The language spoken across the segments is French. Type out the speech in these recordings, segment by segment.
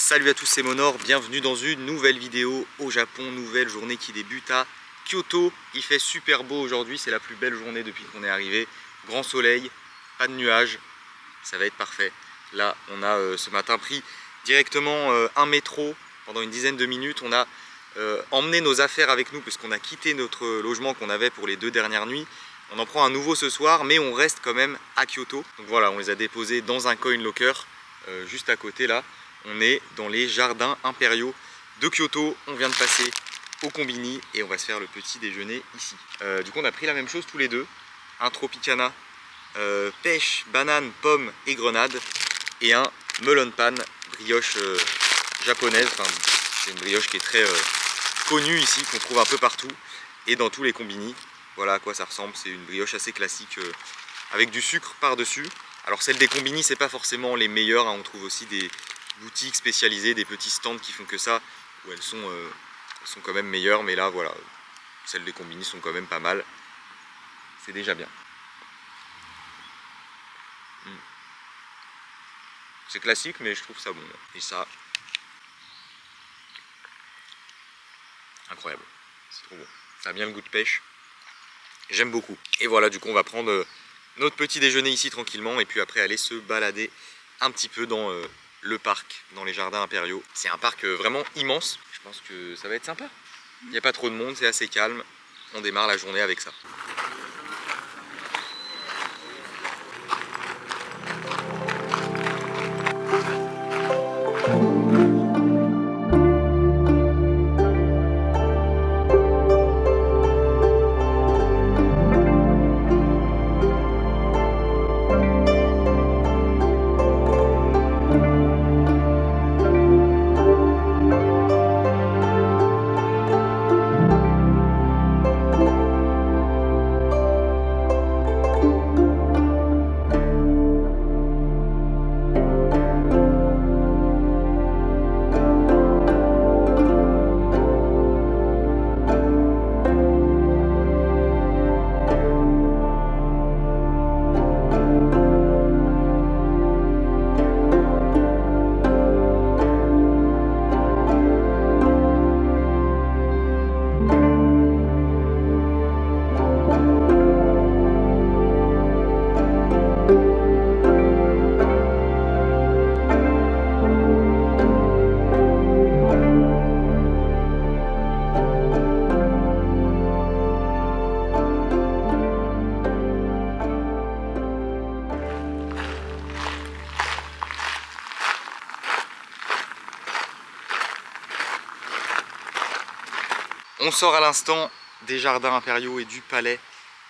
Salut à tous, c'est Monor, bienvenue dans une nouvelle vidéo au Japon, nouvelle journée qui débute à Kyoto. Il fait super beau aujourd'hui, c'est la plus belle journée depuis qu'on est arrivé. Grand soleil, pas de nuages, ça va être parfait. Là, on a ce matin pris directement un métro pendant une dizaine de minutes. On a emmené nos affaires avec nous parce qu'on a quitté notre logement qu'on avait pour les 2 dernières nuits. On en prend un nouveau ce soir, mais on reste quand même à Kyoto. Donc voilà, on les a déposés dans un coin locker, juste à côté là. On est dans les jardins impériaux de Kyoto. On vient de passer au Combini et on va se faire le petit déjeuner ici. Du coup, on a pris la même chose tous les deux. Un Tropicana, pêche, banane, pomme et grenade. Et un melon pan, brioche japonaise. Enfin, c'est une brioche qui est très connue ici, qu'on trouve un peu partout. Et dans tous les Combini. Voilà à quoi ça ressemble. C'est une brioche assez classique avec du sucre par-dessus. Alors celle des Combini, c'est pas forcément les meilleures. Hein. On trouve aussi des boutiques spécialisées, des petits stands qui font que ça, où elles sont quand même meilleures, mais là voilà, celles des Combini sont quand même pas mal, c'est déjà bien. C'est classique, mais je trouve ça bon, et ça, incroyable, c'est trop bon, ça a bien le goût de pêche, j'aime beaucoup. Et voilà, du coup on va prendre notre petit déjeuner ici tranquillement, et puis après aller se balader un petit peu dans le parc, dans les jardins impériaux. C'est un parc vraiment immense, je pense que ça va être sympa. Il n'y a pas trop de monde, c'est assez calme, on démarre la journée avec ça. On sort à l'instant des jardins impériaux et du palais.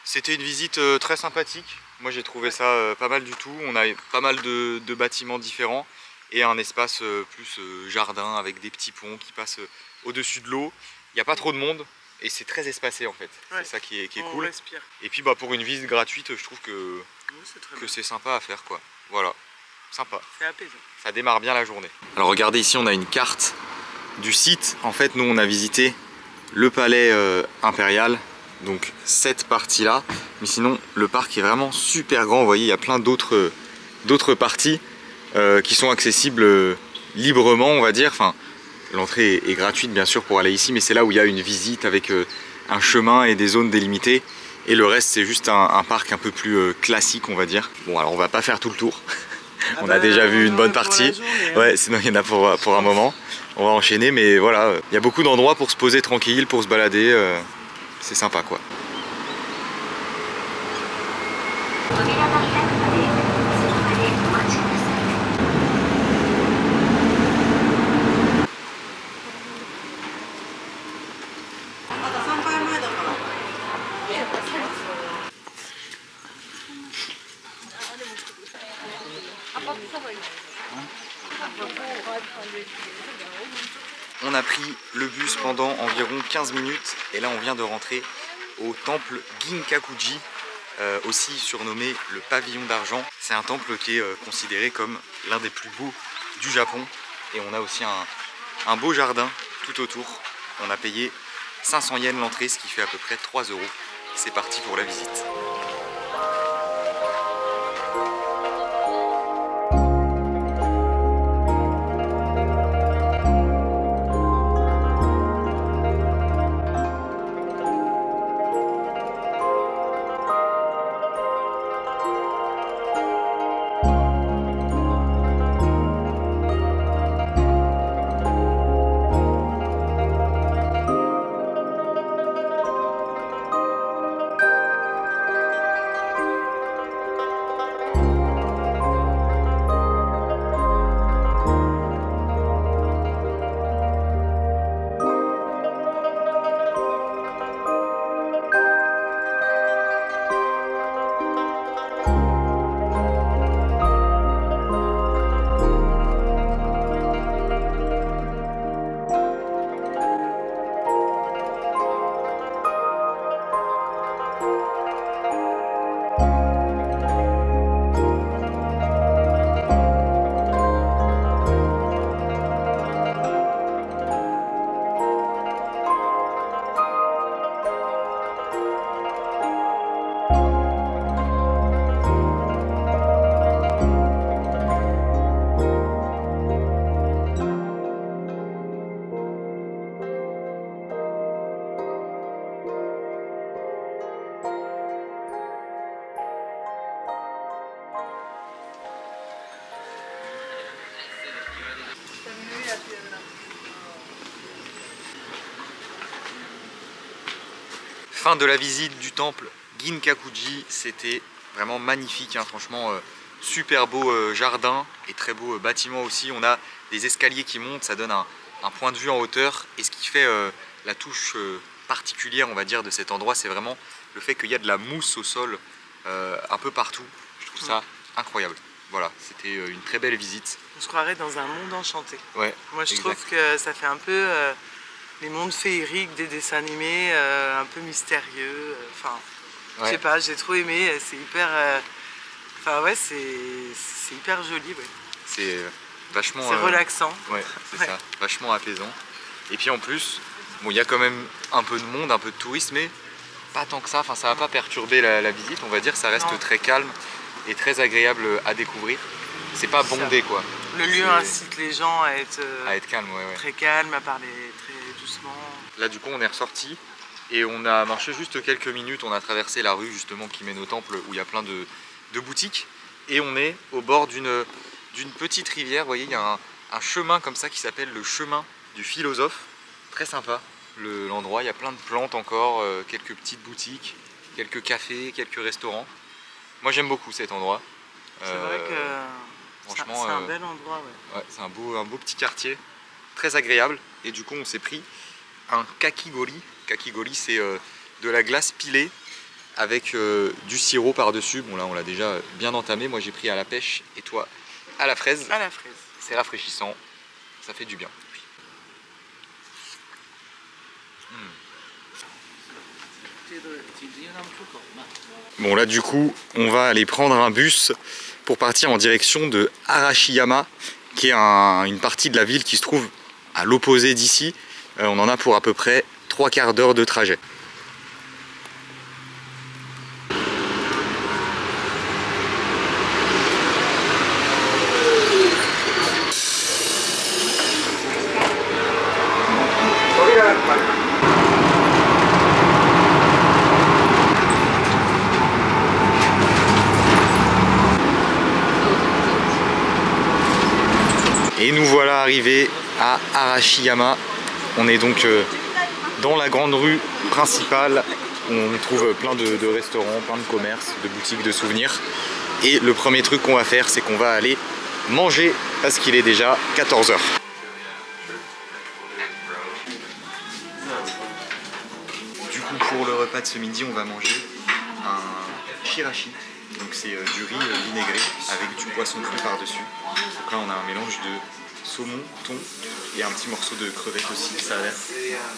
C'était une visite très sympathique. Moi j'ai trouvé ça pas mal du tout. On a pas mal de bâtiments différents et un espace plus jardin avec des petits ponts qui passent au-dessus de l'eau. Il n'y a pas trop de monde et c'est très espacé en fait. Ouais, c'est ça qui est cool. Respire. Et puis pour une visite gratuite, je trouve que c'est sympa à faire quoi. Voilà, sympa. C'est apaisant. Ça démarre bien la journée. Alors regardez ici, on a une carte du site. En fait nous on a visité le palais impérial, donc cette partie là, mais sinon le parc est vraiment super grand. Vous voyez, il y a plein d'autres parties qui sont accessibles librement, on va dire. Enfin, l'entrée est gratuite bien sûr pour aller ici, mais c'est là où il y a une visite avec un chemin et des zones délimitées, et le reste c'est juste un parc un peu plus classique, on va dire. Bon, alors on va pas faire tout le tour. On a déjà vu une bonne partie, ouais, sinon il y en a pour un moment. On va enchaîner, mais voilà, il y a beaucoup d'endroits pour se poser tranquille, pour se balader, c'est sympa quoi. On a pris le bus pendant environ 15 minutes et là on vient de rentrer au temple Ginkakuji, aussi surnommé le pavillon d'argent. C'est un temple qui est considéré comme l'un des plus beaux du Japon, et on a aussi un beau jardin tout autour. On a payé 500 yens l'entrée, ce qui fait à peu près 3 €. C'est parti pour la visite. Fin de la visite du temple Ginkakuji, c'était vraiment magnifique, hein, franchement super beau jardin et très beau bâtiment aussi. On a des escaliers qui montent, ça donne un point de vue en hauteur, et ce qui fait la touche particulière, on va dire, de cet endroit, c'est vraiment le fait qu'il y a de la mousse au sol un peu partout. Je trouve ça incroyable. Voilà, c'était une très belle visite. On se croirait dans un monde enchanté. Ouais, moi je trouve que ça fait un peu les mondes féeriques des dessins animés, un peu mystérieux. Enfin, je sais pas, j'ai trop aimé. C'est hyper. Enfin ouais, c'est hyper joli. Ouais. C'est vachement. C'est relaxant. Ouais, c'est ça, vachement apaisant. Et puis en plus, bon, il y a quand même un peu de monde, un peu de tourisme, mais pas tant que ça. Enfin, ça va pas perturber la visite. On va dire, ça reste très calme et très agréable à découvrir. C'est pas bondé quoi. Le lieu incite les gens à être calme, très calme, à parler très doucement. Là du coup on est ressorti et on a marché juste quelques minutes, on a traversé la rue justement qui mène au temple où il y a plein de boutiques, et on est au bord d'une petite rivière. Vous voyez, il y a un chemin comme ça qui s'appelle le chemin du philosophe. Très sympa l'endroit, il y a plein de plantes encore, quelques petites boutiques, quelques cafés, quelques restaurants. Moi j'aime beaucoup cet endroit. C'est vrai que franchement, c'est un bel endroit. Ouais, c'est un beau petit quartier, très agréable. Et du coup on s'est pris un kakigori. Kakigori, c'est de la glace pilée avec du sirop par-dessus. Bon là on l'a déjà bien entamé, moi j'ai pris à la pêche et toi à la fraise. À la fraise. C'est rafraîchissant, ça fait du bien. Bon là du coup on va aller prendre un bus pour partir en direction de Arashiyama, qui est une partie de la ville qui se trouve à l'opposé d'ici. On en a pour à peu près 3/4 d'heure de trajet. Et nous voilà arrivés à Arashiyama. On est donc dans la grande rue principale où on trouve plein de restaurants, plein de commerces, de boutiques de souvenirs. Et le premier truc qu'on va faire, c'est qu'on va aller manger parce qu'il est déjà 14 h. Du coup, pour le repas de ce midi, on va manger un shirashi. Donc c'est du riz vinaigré avec du poisson cru par-dessus. Donc là on a un mélange de saumon, thon et un petit morceau de crevette aussi. Ça a l'air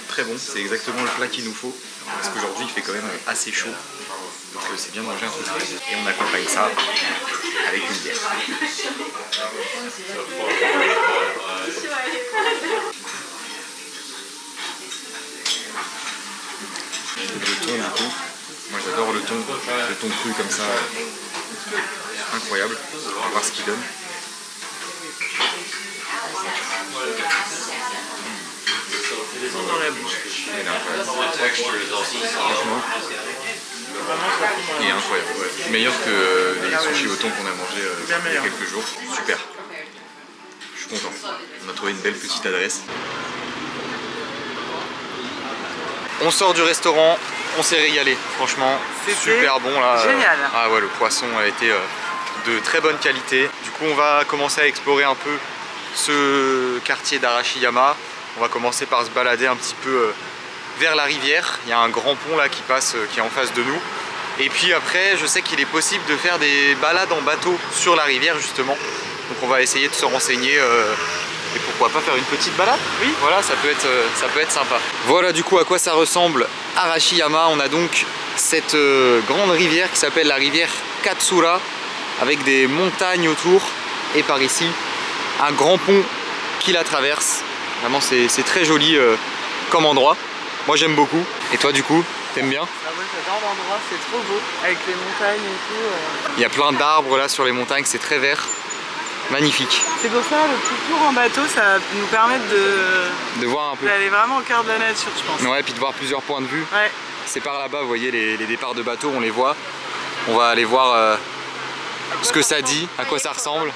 très bon, c'est exactement le plat qu'il nous faut. Parce qu'aujourd'hui il fait quand même assez chaud. Donc c'est bien de manger un truc frais. Et on accompagne ça avec une bière. Le thon du coup. Moi j'adore le thon cru comme ça, incroyable. On va voir ce qu'il donne. Dans la bouche. Il est incroyable. Franchement, il est incroyable. Ouais. Meilleur que les sushis au thon qu'on a mangé il y a quelques jours. Super. Je suis content. On a trouvé une belle petite adresse. On sort du restaurant. On s'est régalé, franchement, super bon là. Génial. Ah ouais, le poisson a été de très bonne qualité. Du coup, on va commencer à explorer un peu ce quartier d'Arashiyama. On va commencer par se balader un petit peu vers la rivière. Il y a un grand pont là qui passe, qui est en face de nous. Et puis après, je sais qu'il est possible de faire des balades en bateau sur la rivière justement. Donc on va essayer de se renseigner. Et pourquoi pas faire une petite balade? Oui, voilà, ça peut être sympa. Voilà du coup à quoi ça ressemble Arashiyama. On a donc cette grande rivière qui s'appelle la rivière Katsura, avec des montagnes autour, et par ici un grand pont qui la traverse. Vraiment c'est très joli comme endroit. Moi j'aime beaucoup. Et toi du coup, t'aimes bien? Ah ouais, j'adore l'endroit, c'est trop beau, avec les montagnes et tout. Il y a plein d'arbres là sur les montagnes, c'est très vert. Magnifique. C'est pour ça, le petit tour en bateau, ça va nous permettre de voir un peu. D'aller vraiment au cœur de la nature, je pense. Ouais, puis de voir plusieurs points de vue. Ouais. C'est par là-bas, vous voyez les départs de bateau, on les voit. On va aller voir ce que ça dit, à quoi ça ressemble,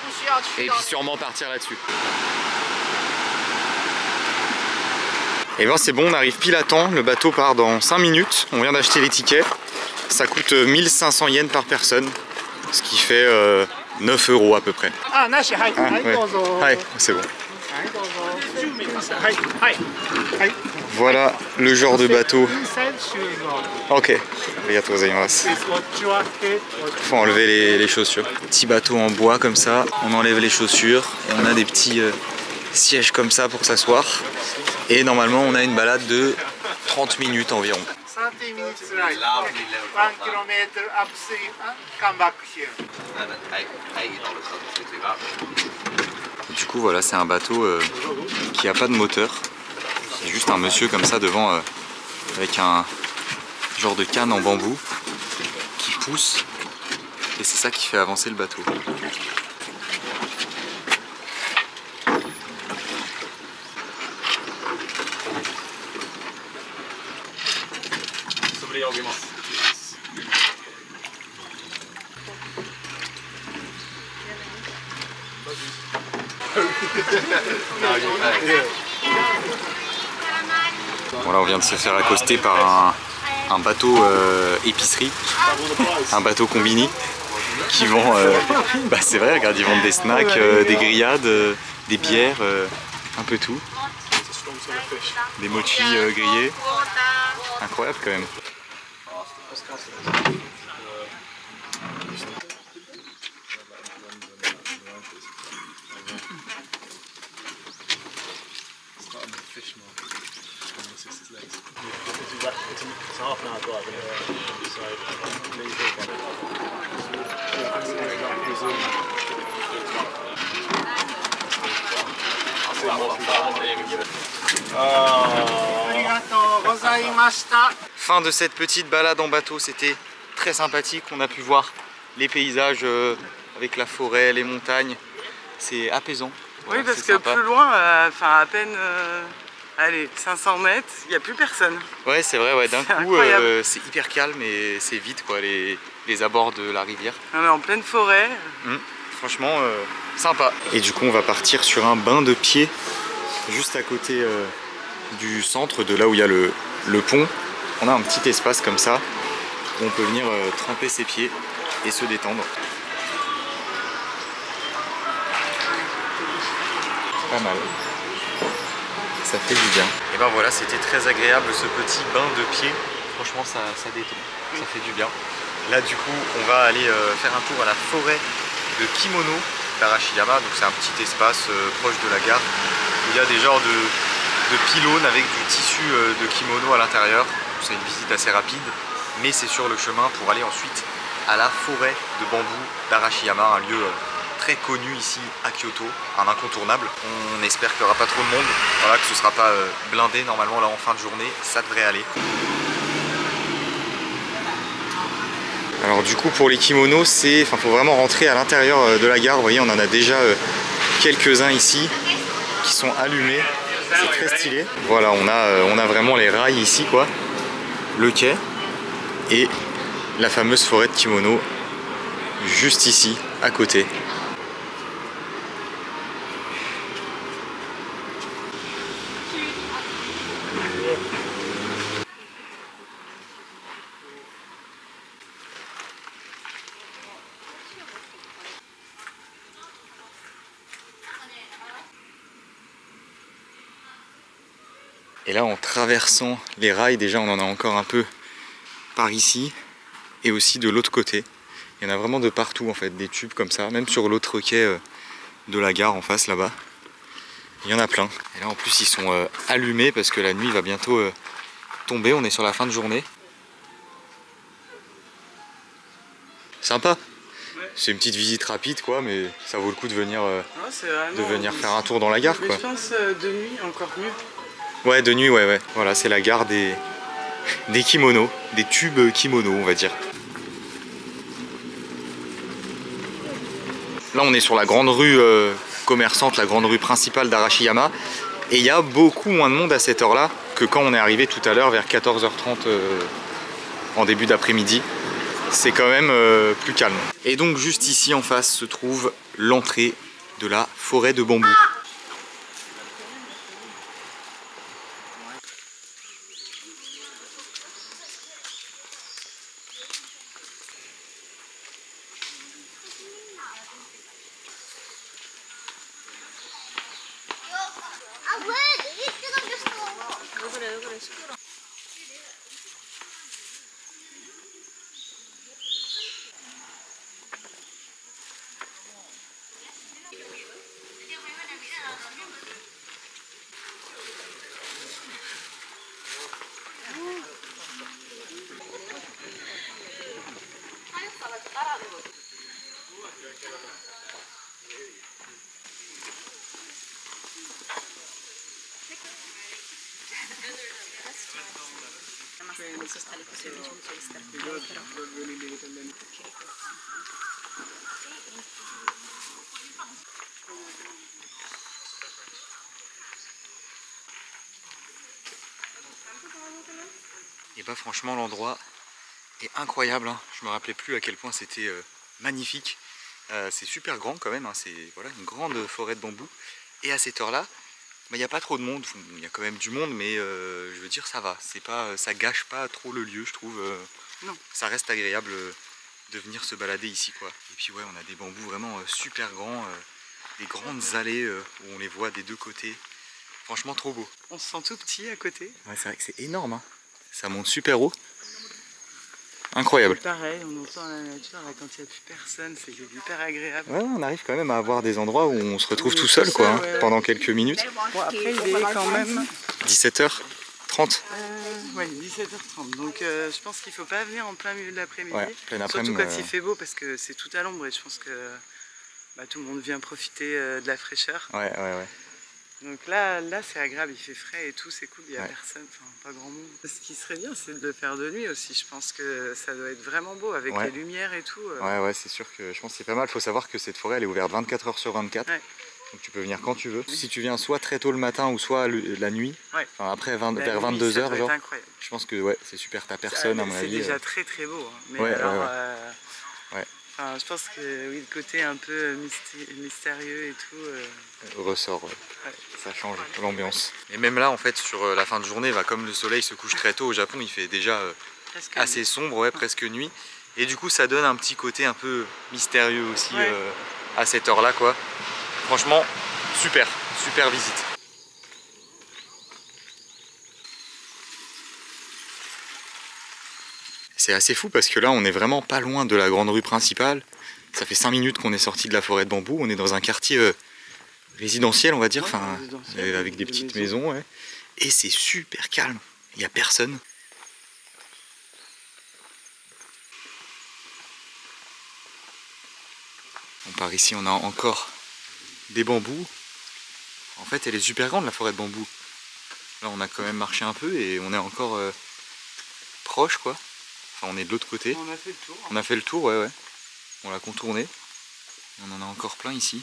et puis sûrement partir là-dessus. Et bien c'est bon, on arrive pile à temps, le bateau part dans 5 minutes, on vient d'acheter les tickets, ça coûte 1500 yens par personne, ce qui fait 9 € à peu près. Ah ouais, c'est bon. Voilà le genre de bateau. Ok, faut enlever les chaussures. Petit bateau en bois comme ça, on enlève les chaussures et on a des petits sièges comme ça pour s'asseoir. Et normalement on a une balade de 30 minutes environ. Du coup voilà, c'est un bateau qui a pas de moteur. C'est juste un monsieur comme ça devant avec un genre de canne en bambou qui pousse et c'est ça qui fait avancer le bateau. Voilà, on vient de se faire accoster par un bateau épicerie, un bateau combini qui vend, bah c'est vrai, regarde, ils vendent des snacks, des grillades, des bières, un peu tout, des mochis grillés, incroyable quand même. Fin de cette petite balade en bateau, c'était très sympathique, on a pu voir les paysages avec la forêt, les montagnes, c'est apaisant. Oui, parce que sympa. Plus loin, enfin à peine allez, 500 mètres, il n'y a plus personne. Ouais, c'est vrai, ouais. D'un coup c'est hyper calme et c'est vite quoi, les abords de la rivière. On est en pleine forêt. Franchement, sympa. Et du coup on va partir sur un bain de pied juste à côté du centre, de là où il y a le pont. On a un petit espace comme ça où on peut venir tremper ses pieds et se détendre. Pas mal. Ça fait du bien. Et ben voilà, c'était très agréable ce petit bain de pied. Franchement ça détend, ça fait du bien. Là du coup on va aller faire un tour à la forêt de Kimono d'Arashiyama. Donc c'est un petit espace proche de la gare où il y a des genres de pylônes avec du tissu de kimono à l'intérieur. C'est une visite assez rapide, mais c'est sur le chemin pour aller ensuite à la forêt de bambou d'Arashiyama, un lieu très connu ici à Kyoto, un incontournable. On espère qu'il n'y aura pas trop de monde, voilà, que ce ne sera pas blindé. Normalement là en fin de journée ça devrait aller. Alors du coup pour les kimonos, faut vraiment rentrer à l'intérieur de la gare. Vous voyez, on en a déjà quelques-uns ici qui sont allumés, c'est très stylé. Voilà, on a vraiment les rails ici quoi, le quai et la fameuse forêt de kimono juste ici à côté. Et là en traversant les rails, déjà on en a encore un peu par ici et aussi de l'autre côté. Il y en a vraiment de partout en fait, des tubes comme ça, même sur l'autre quai de la gare en face là-bas. Il y en a plein. Et là en plus ils sont allumés parce que la nuit va bientôt tomber, on est sur la fin de journée. Sympa. C'est une petite visite rapide quoi, mais ça vaut le coup de venir, faire un tour dans la gare quoi. Je pense de nuit encore mieux. Ouais, de nuit, ouais. Voilà, c'est la gare des kimonos, des tubes kimono, on va dire. Là, on est sur la grande rue commerçante, la grande rue principale d'Arashiyama. Et il y a beaucoup moins de monde à cette heure-là que quand on est arrivé tout à l'heure vers 14h30 en début d'après-midi. C'est quand même plus calme. Et donc, juste ici en face se trouve l'entrée de la forêt de bambou. Et bah franchement l'endroit est incroyable, hein. Je me rappelais plus à quel point c'était magnifique. C'est super grand quand même, hein. C'est voilà, une grande forêt de bambou. Et à cette heure-là, il n'y a pas trop de monde. Il y a quand même du monde, mais je veux dire ça va. Ça gâche pas trop le lieu, je trouve. Non. Ça reste agréable de venir se balader ici, quoi. Et puis ouais, on a des bambous vraiment super grands, des grandes allées où on les voit des deux côtés. Franchement trop beau. On se sent tout petit à côté. Ouais, c'est vrai que c'est énorme, hein. Ça monte super haut. Incroyable. Pareil, on entend la nature là, quand il n'y a plus personne, c'est hyper agréable. Ouais, on arrive quand même à avoir des endroits où on se retrouve tout seul, quoi, hein, ouais. pendant quelques minutes. Bon, après il est quand même 17h30. ouais, 17h30, donc je pense qu'il ne faut pas venir en plein milieu de l'après-midi. Ouais, plein surtout après-midi, quand il fait beau, parce que c'est tout à l'ombre et je pense que tout le monde vient profiter de la fraîcheur. Ouais. Donc là c'est agréable, il fait frais et tout, c'est cool, il n'y a Ouais. personne, enfin pas grand monde. Ce qui serait bien, c'est de le faire de nuit aussi. Je pense que ça doit être vraiment beau avec Ouais. les lumières et tout. Ouais, c'est sûr que je pense que c'est pas mal. Il faut savoir que cette forêt elle est ouverte 24h sur 24. Ouais. Donc tu peux venir quand tu veux. Si tu viens soit très tôt le matin ou soit la nuit, Ouais. enfin après La vers nuit, 22h, ça doit genre, être incroyable. je pense que ouais, c'est super. T'as personne à mon avis. C'est déjà très très beau. Hein. Mais Ouais, alors, Ouais. enfin, je pense que oui, le côté un peu mystérieux et tout. Ressort, ouais. Ouais. Ça change l'ambiance. Et même là, en fait, sur la fin de journée, comme le soleil se couche très tôt au Japon, il fait déjà Presque assez nuit. sombre, ouais, presque nuit. Et du coup, ça donne un petit côté un peu mystérieux aussi Ouais. à cette heure-là, quoi. Franchement, super visite. C'est assez fou parce que là, on est vraiment pas loin de la grande rue principale. Ça fait 5 minutes qu'on est sorti de la forêt de bambou. On est dans un quartier résidentiel, on va dire, Ouais, enfin, résidentiel, avec des petites maisons, ouais. Et c'est super calme. Il n'y a personne. Par ici, on a encore des bambous. En fait, elle est super grande, la forêt de bambous. Là, on a quand même marché un peu et on est encore proche, quoi. Enfin, on est de l'autre côté. On a fait le tour. On a fait le tour, ouais. On l'a contourné. On en a encore plein ici.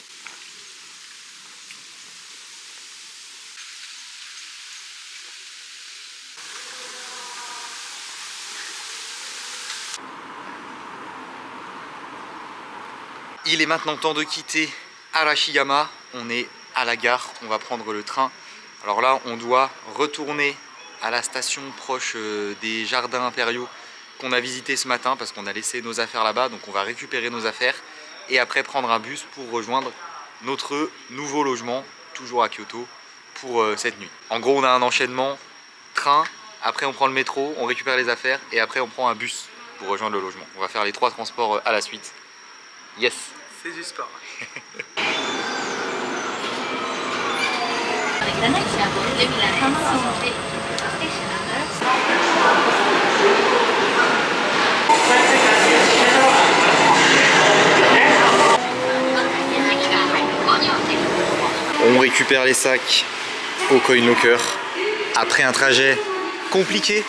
Il est maintenant temps de quitter Arashiyama. On est à la gare, on va prendre le train. Alors là, on doit retourner à la station proche des jardins impériaux qu'on a visité ce matin parce qu'on a laissé nos affaires là-bas. Donc on va récupérer nos affaires et après prendre un bus pour rejoindre notre nouveau logement, toujours à Kyoto, pour cette nuit. En gros, on a un enchaînement train, après on prend le métro, on récupère les affaires et après on prend un bus pour rejoindre le logement. On va faire les 3 transports à la suite. Yes. C'est du sport. On récupère les sacs au coin locker après un trajet compliqué.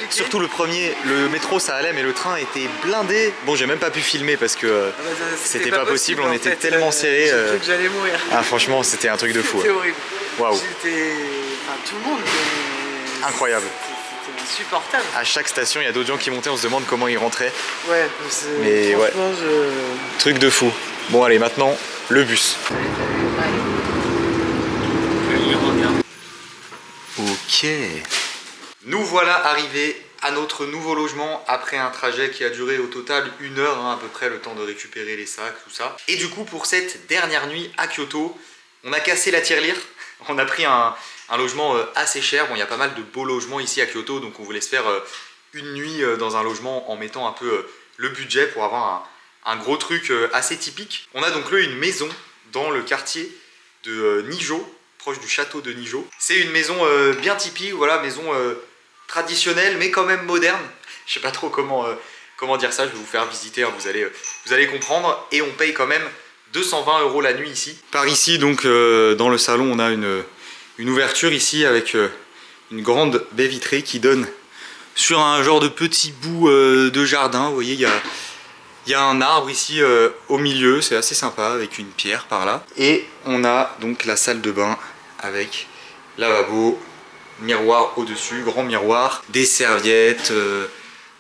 Surtout le premier, le métro ça allait mais le train était blindé. Bon, j'ai même pas pu filmer parce que c'était pas possible, on était tellement serrés. J'ai cru que j'allais mourir. Ah franchement c'était un truc de fou. C'était horrible. Waouh. Tout le monde. Incroyable. C'était insupportable. À chaque station il y a d'autres gens qui montaient, on se demande comment ils rentraient. Ouais, mais ouais. Truc de fou. Bon allez maintenant le bus. Ok. Nous voilà arrivés à notre nouveau logement après un trajet qui a duré au total 1 heure, hein, à peu près le temps de récupérer les sacs, tout ça. Et du coup pour cette dernière nuit à Kyoto, On a cassé la tirelire, on a pris un logement assez cher. Bon, il y a pas mal de beaux logements ici à Kyoto, donc on voulait se faire une nuit dans un logement en mettant un peu le budget pour avoir un gros truc assez typique. On a donc loué une maison dans le quartier de Nijo, proche du château de Nijo. C'est une maison bien typique, voilà, maison traditionnelle mais quand même moderne. Je sais pas trop comment dire ça, je vais vous faire visiter, hein, vous allez comprendre. Et on paye quand même 220 € la nuit ici. Par ici, donc dans le salon, on a une ouverture ici avec une grande baie vitrée qui donne sur un genre de petit bout de jardin. Vous voyez, il y a un arbre ici au milieu, c'est assez sympa, avec une pierre par là. Et on a donc la salle de bain avec lavabo, miroir au-dessus, grand miroir, des serviettes,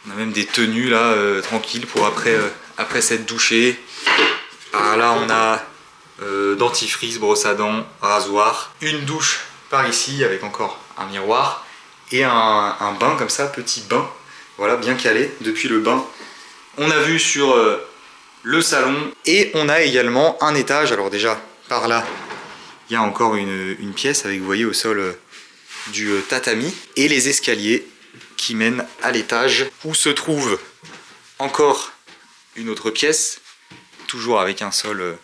on a même des tenues là, tranquilles pour après s'être douché. Par là, on a dentifrice, brosse à dents, rasoir, une douche par ici avec encore un miroir et un bain comme ça, petit bain, voilà, bien calé. Depuis le bain, on a vu sur le salon et on a également un étage. Alors déjà, par là, il y a encore une pièce avec, vous voyez, au sol du tatami et les escaliers qui mènent à l'étage où se trouve encore une autre pièce, toujours avec un sol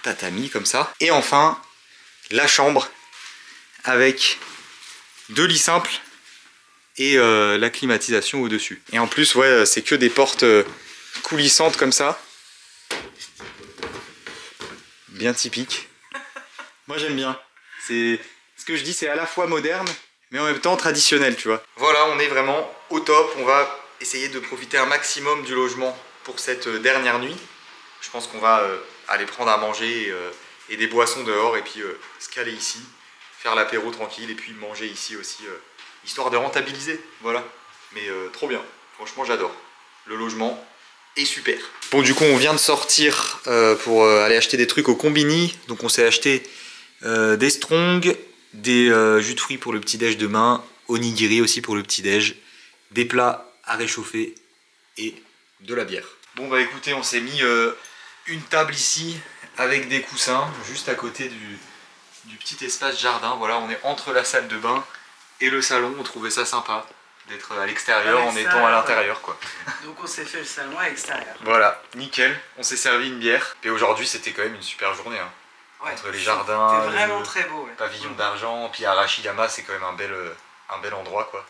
tatami comme ça. Et enfin, la chambre avec 2 lits simples et la climatisation au-dessus. Et en plus, ouais, c'est que des portes coulissantes comme ça. Bien typique. Moi j'aime bien. C'est ce que je dis, c'est à la fois moderne mais en même temps traditionnel, tu vois. Voilà, on est vraiment au top. On va essayer de profiter un maximum du logement pour cette dernière nuit. Je pense qu'on va aller prendre à manger et des boissons dehors et puis se caler ici, faire l'apéro tranquille et puis manger ici aussi, histoire de rentabiliser, voilà. Mais trop bien, franchement j'adore. Le logement est super. Bon, du coup on vient de sortir pour aller acheter des trucs au Combini. Donc on s'est acheté des strong, des jus de fruits pour le petit déj demain, onigiri aussi pour le petit déj, des plats à réchauffer et de la bière. Bon bah écoutez, on s'est mis une table ici avec des coussins juste à côté du petit espace jardin. Voilà, on est entre la salle de bain et le salon. On trouvait ça sympa d'être à l'extérieur en étant à l'intérieur, quoi. Donc on s'est fait le salon à l'extérieur. Voilà, nickel. On s'est servi une bière. Et aujourd'hui c'était quand même une super journée, hein. Ouais, entre les jardins, c'était vraiment très beau, ouais. Pavillon d'argent, puis Arashiyama, c'est quand même un bel endroit, quoi.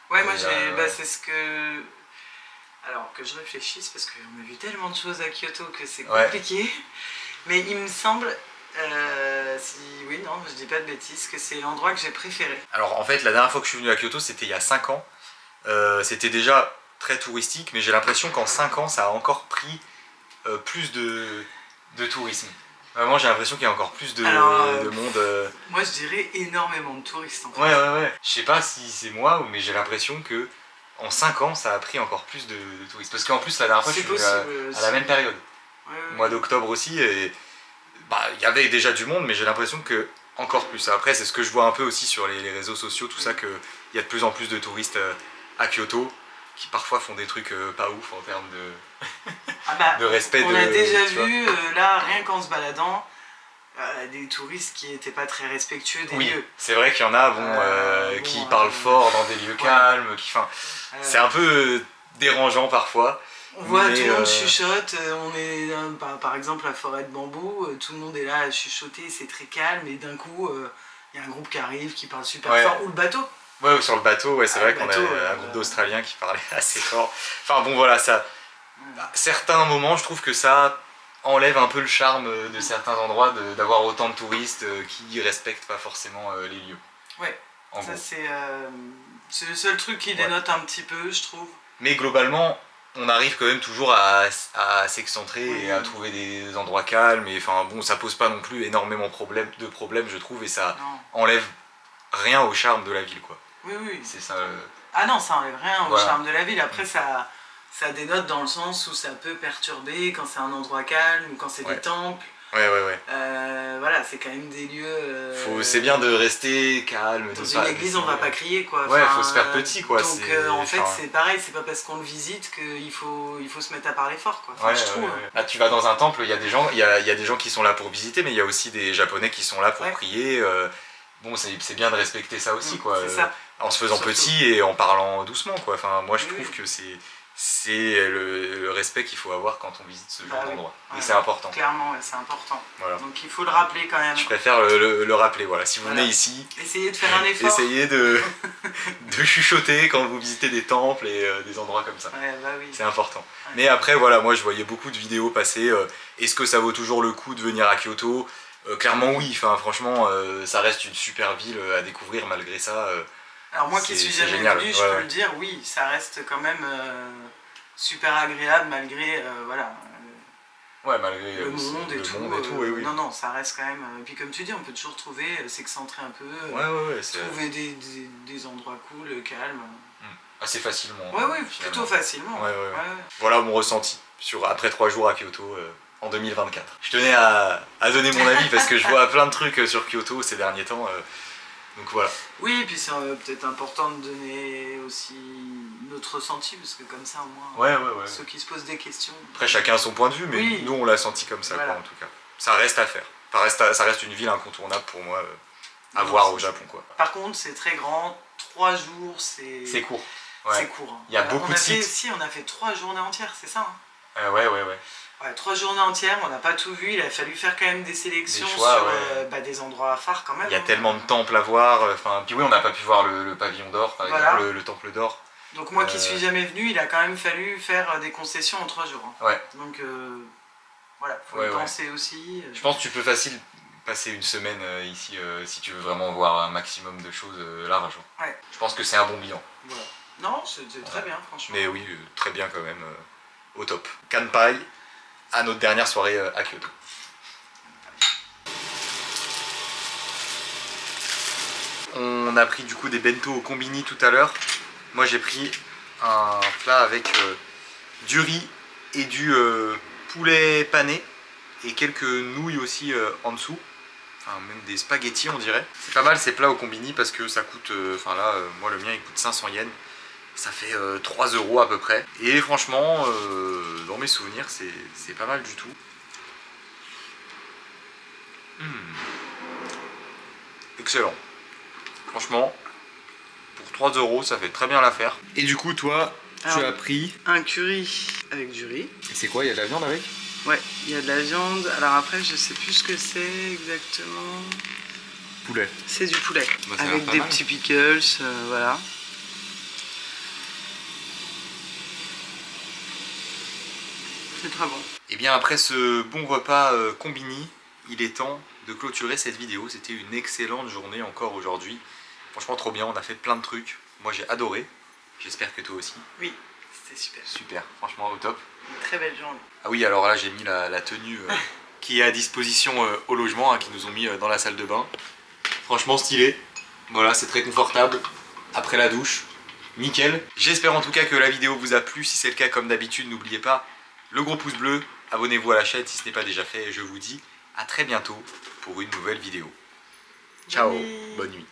Ouais, moi c'est ce que... Alors que je réfléchisse, parce qu'on a vu tellement de choses à Kyoto que c'est compliqué. Ouais. Mais il me semble, oui, non, je dis pas de bêtises, que c'est l'endroit que j'ai préféré. Alors en fait, la dernière fois que je suis venu à Kyoto, c'était il y a 5 ans. C'était déjà très touristique, mais j'ai l'impression qu'en 5 ans, ça a encore pris plus de tourisme. Vraiment, j'ai l'impression qu'il y a encore plus de monde. Moi, je dirais énormément de touristes. En fait. Ouais. Je sais pas si c'est moi, mais j'ai l'impression que en 5 ans, ça a pris encore plus de touristes. Parce qu'en plus, la dernière fois, je suis venu à la même période. Ouais. Mois d'octobre aussi. Et il y avait déjà du monde, mais j'ai l'impression que encore plus. Après, c'est ce que je vois un peu aussi sur les réseaux sociaux, tout ça, qu'il y a de plus en plus de touristes à Kyoto qui parfois font des trucs pas ouf en termes de respect. On a déjà vu, là, rien qu'en se baladant, des touristes qui n'étaient pas très respectueux des lieux. C'est vrai qu'il y en a qui parlent fort dans des lieux calmes, c'est un peu dérangeant parfois. On voit tout le monde chuchote, on est par exemple la forêt de bambou, tout le monde est là à chuchoter, c'est très calme et d'un coup il y a un groupe qui arrive, qui parle super fort, ou le bateau. Ouais, sur le bateau, c'est vrai qu'on a un groupe d'Australiens qui parlait assez fort. Enfin bon voilà, ça, à certains moments je trouve que ça enlève un peu le charme de certains endroits d'avoir autant de touristes qui respectent pas forcément les lieux. Ouais, ça c'est le seul truc qui dénote un petit peu, je trouve. Mais globalement, on arrive quand même toujours à s'excentrer et à trouver des endroits calmes. Et enfin bon, ça pose pas non plus énormément de problèmes, je trouve, et ça enlève rien au charme de la ville, quoi. Oui. C'est ça. Ah non, ça enlève rien au charme de la ville. Après, ça dénote dans le sens où ça peut perturber quand c'est un endroit calme ou quand c'est des temples. Ouais, ouais, ouais. Voilà, c'est quand même des lieux... C'est bien de rester calme. Dans une église, on va pas crier, quoi. Ouais, faut se faire petit, quoi. Donc, en fait, c'est pareil, c'est pas parce qu'on le visite qu'il faut se mettre à parler fort, quoi. Enfin, ouais, je trouve. Ouais. Là, tu vas dans un temple, il y a des gens, il y a des gens qui sont là pour visiter, mais il y a aussi des Japonais qui sont là pour prier. Bon, c'est bien de respecter ça aussi, quoi. C'est ça. En se faisant petit et en parlant doucement, quoi. Enfin, moi, je trouve que c'est le respect qu'il faut avoir quand on visite ce genre d'endroit. Et c'est important. Clairement, ouais, c'est important. Voilà. Donc il faut le rappeler quand même. Je préfère le rappeler, voilà. Si vous venez ici, essayez de faire un effort. Essayez de chuchoter quand vous visitez des temples et des endroits comme ça. Ouais, bah oui. C'est important. Ouais. Mais après, voilà, moi je voyais beaucoup de vidéos passer. Est-ce que ça vaut toujours le coup de venir à Kyoto? Clairement oui, enfin, franchement, ça reste une super ville à découvrir malgré ça. Alors moi qui suis jamais venu, je peux le dire, oui, ça reste quand même super agréable malgré voilà, malgré le monde et tout. Oui. Non, ça reste quand même... Et puis comme tu dis, on peut toujours trouver, s'excentrer un peu, trouver des endroits cool, calmes. Assez facilement. Oui, plutôt facilement. Voilà mon ressenti après 3 jours à Kyoto en 2024. Je tenais à donner mon avis parce que je vois plein de trucs sur Kyoto ces derniers temps. Donc voilà. Oui, puis c'est peut-être important de donner aussi notre ressenti, parce que comme ça au moins, ceux qui se posent des questions... Après chacun a son point de vue, mais nous on l'a senti comme ça, quoi, en tout cas. Ça reste à faire. Ça reste une ville incontournable pour moi à voir au Japon, quoi. Par contre c'est très grand, 3 jours c'est... C'est court. C'est court. Hein. Il y a beaucoup de sites. Si, on a fait 3 journées entières, c'est ça hein. Ouais. 3 journées entières, on n'a pas tout vu, il a fallu faire quand même des sélections sur des endroits phares quand même. Il y a tellement de temples à voir, puis oui, on n'a pas pu voir le pavillon d'or, par exemple, le temple d'or. Donc moi qui suis jamais venu, il a quand même fallu faire des concessions en 3 jours. Hein. Donc voilà, faut y penser aussi. Je pense que tu peux facile passer une semaine ici si tu veux vraiment voir un maximum de choses larges. Je pense que c'est un bon bilan. Voilà. Non, c'était très bien, franchement. Mais oui, très bien quand même, au top. Kanpai, à notre dernière soirée à Kyoto. On a pris du coup des bento au combini tout à l'heure. Moi j'ai pris un plat avec du riz et du poulet pané et quelques nouilles aussi en dessous. Enfin même des spaghettis on dirait. C'est pas mal ces plats au combini parce que ça coûte, moi le mien il coûte 500 yens. Ça fait 3 € à peu près. Et franchement, dans mes souvenirs, c'est pas mal du tout. Excellent. Franchement, pour 3 €, ça fait très bien l'affaire. Et du coup, toi, tu as pris... un curry avec du riz. Et c'est quoi, il y a de la viande avec? Ouais, il y a de la viande. Alors après, je sais plus ce que c'est exactement. Poulet. C'est du poulet. Bah, avec des petits pickles, voilà. C'est très bon. Et bien après ce bon repas combini, il est temps de clôturer cette vidéo. C'était une excellente journée encore aujourd'hui. Franchement trop bien, on a fait plein de trucs. Moi j'ai adoré. J'espère que toi aussi. Oui, c'était super. Super, franchement au top. Une très belle journée. Ah oui, alors là j'ai mis la tenue qui est à disposition au logement, qui nous ont mis dans la salle de bain. Franchement stylé. Voilà, c'est très confortable. Après la douche, nickel. J'espère en tout cas que la vidéo vous a plu. Si c'est le cas, comme d'habitude, n'oubliez pas le gros pouce bleu, abonnez-vous à la chaîne si ce n'est pas déjà fait et je vous dis à très bientôt pour une nouvelle vidéo. Ciao, bonne nuit.